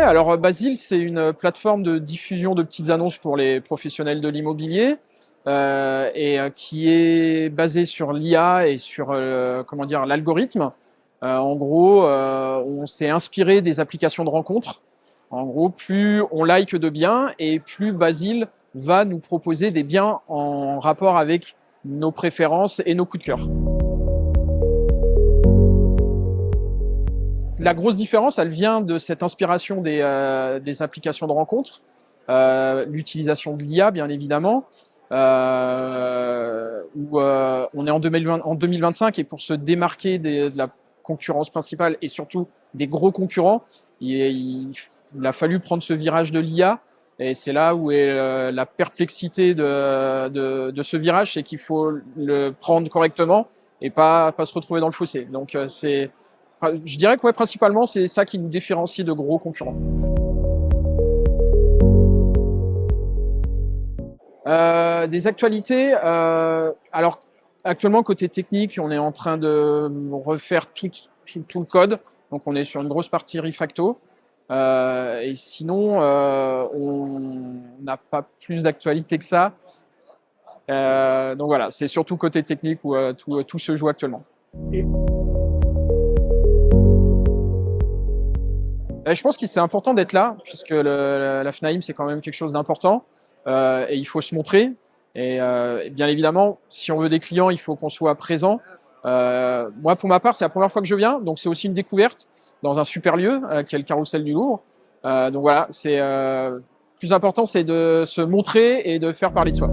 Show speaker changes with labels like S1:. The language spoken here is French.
S1: alors Basile, c'est une plateforme de diffusion de petites annonces pour les professionnels de l'immobilier qui est basée sur l'IA et sur comment dire l'algorithme. En gros, on s'est inspiré des applications de rencontres. En gros, plus on like de biens et plus Basile va nous proposer des biens en rapport avec nos préférences et nos coups de cœur. La grosse différence, elle vient de cette inspiration des applications de rencontres, l'utilisation de l'IA, bien évidemment, où on est en 2025 et pour se démarquer de la concurrence principale et surtout des gros concurrents, il a fallu prendre ce virage de l'IA. Et c'est là où est la perplexité de ce virage, c'est qu'il faut le prendre correctement et pas se retrouver dans le fossé. Donc je dirais que ouais, principalement, c'est ça qui nous différencie de gros concurrents. Des actualités, alors actuellement côté technique, on est en train de refaire tout le code, donc on est sur une grosse partie refacto. Et sinon, on n'a pas plus d'actualité que ça. Donc voilà, c'est surtout côté technique où tout se joue actuellement. Je pense que c'est important d'être là, puisque la FNAIM, c'est quand même quelque chose d'important. Et il faut se montrer. Et bien évidemment, si on veut des clients, il faut qu'on soit présent. Moi, pour ma part, c'est la première fois que je viens, donc c'est aussi une découverte dans un super lieu, qui est le Carrousel du Louvre. Donc voilà, plus important, c'est de se montrer et de faire parler de soi.